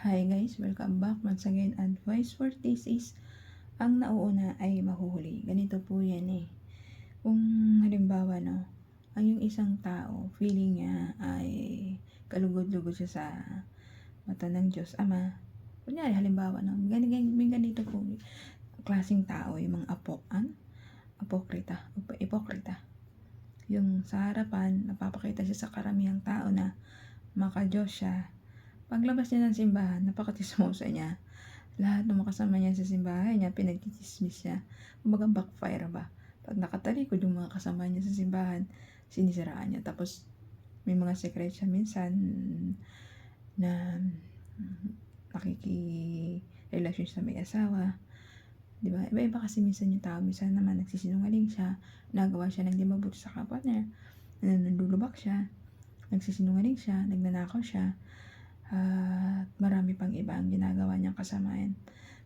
Hi guys, welcome back once again. Advice for this is, ang nauuna ay mahuhuli. Ganito po yan eh. Kung halimbawa ang yung isang tao, feeling niya ay kalugod-lugod siya sa mata ng Diyos Ama. Kunyari halimbawa may ganito po klaseng tao, yung mga ipokrita. Yung sa harapan, napapakita siya sa karamihang tao na maka-Diyos siya. Paglabas niya ng simbahan, napakatismosa niya. Lahat ng makasama niya sa simbahan niya, pinagtitismis niya. Kumbaga backfire ba? Pag nakatalikod yung mga kasama niya sa simbahan, sinisiraan niya. Tapos, may mga secret siya minsan na nakikirelasyon sa may asawa. Diba? Iba-iba kasi minsan yung tao. Minsan naman nagsisinungaling siya, nagawa siya ng di mabuti sa kapwa niya, nandulubak siya, nagsisinungaling siya, nagnanakaw siya, at marami pang iba ang ginagawa niyang kasamaan.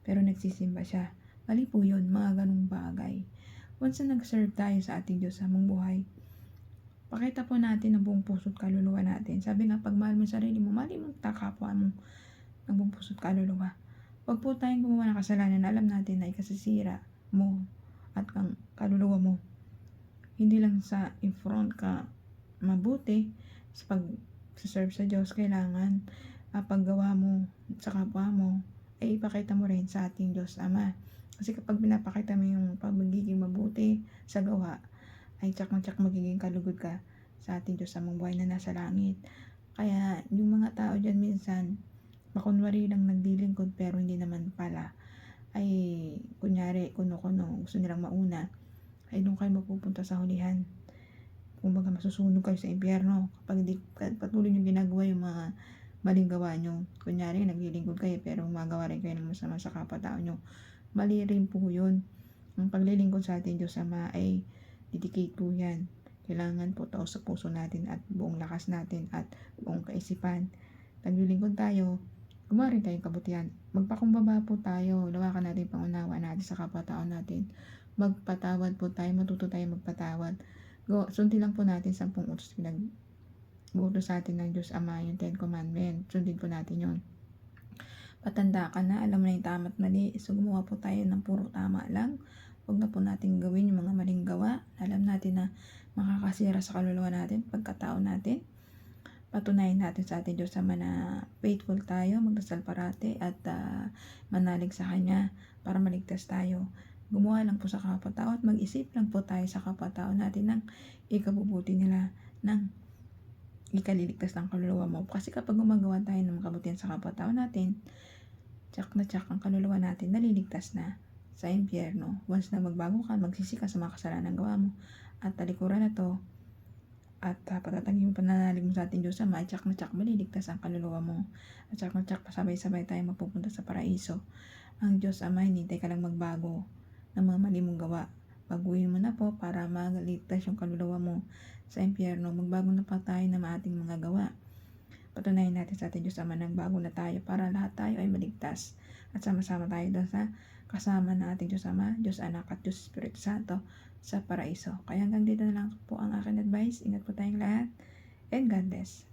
Pero nagsisimba siya. Mali po yun, mga ganong bagay. Once na nag-serve tayo sa ating Diyos sa mong buhay, pakita po natin ang buong puso't kaluluwa natin. Sabi nga, pag mahal mo sarili mo, mali mo kapwa mo ang buong puso't kaluluwa. Huwag po tayong gumawa ng kasalanan na alam natin na ikasisira mo at ang kaluluwa mo. Hindi lang sa in-front ka mabuti sa pag-serve sa Diyos, kailangan paggawa mo sa kapwa mo ay ipakita mo rin sa ating Diyos Ama. Kasi kapag pinapakita mo yung pagiging mabuti sa gawa, ay tsak magiging kalugod ka sa ating Diyos Amang buhay na nasa langit. Kaya yung mga tao dyan minsan, makunwari lang nagdilingkod pero hindi naman pala, ay kunyari kuno-kuno, gusto nilang mauna, ay doon kayo mapupunta sa hulihan. Kumbaga masusunog kayo sa impyerno kapag hindi patuloy nyo ginagawa yung mga maling gawa nyo. Kunyari naglilingkod kayo pero magawa rin kayo ng masama sa kapwa-tao nyo. Mali rin po yun. Ang paglilingkod sa ating Diyos Ama ay dedicate po yan. Kailangan po taos sa puso natin at buong lakas natin at buong kaisipan. Naglilingkod tayo, gumawa rin tayong kabutihan. Magpakumbaba po tayo, lawakan natin pangunawa natin sa kapwa-tao natin. Magpatawad po tayo, matuto tayo magpatawad. Sundin lang po natin 10 utos utos sa atin ng Diyos Ama, yung 10 Commandments. Sundin po natin yun. Patanda ka na, alam mo na yung tama at mali. So gumawa po tayo ng puro tama lang. Huwag na po natin gawin yung mga maling gawa. Alam natin na makakasira sa kaluluwa natin, pagkatao natin. Patunayan natin sa ating Diyos Ama na faithful tayo, magdasal parati at manalig sa Kanya para maligtas tayo. Gumawa lang po sa kapwa-tao at mag-isip lang po tayo sa kapwa-tao natin ng ikabubuti nila, ng ikaliligtas ng kaluluwa mo. Kasi kapag gumagawa tayo ng makabutihan sa kapwa-tao natin, tsak na tsak ang kaluluwa natin naliligtas na sa impyerno. Once na magbago ka, magsisi ka sa mga kasalanan gawa mo at talikuran na to, at patatagin mo pananalig mo sa ating Diyos Ama, tsak na tsak maliligtas ang kaluluwa mo. At tsak na tsak pasabay-sabay tayo mapupunta sa paraiso. Ang Diyos Ama, hinintay ka lang magbago ng mga mali mong gawa. Baguhin mo na po para maligtas yung kaluluwa mo sa impyerno. Magbago na pa tayo ng ating mga gawa. Patunayan natin sa ating Diyos Ama nang bago na tayo para lahat tayo ay maligtas. At sama-sama tayo doon sa kasama ng ating Diyos Ama, Diyos Anak at Diyos Espiritu Santo sa paraiso. Kaya hanggang dito na lang po ang aking advice. Ingat po tayong lahat and God bless.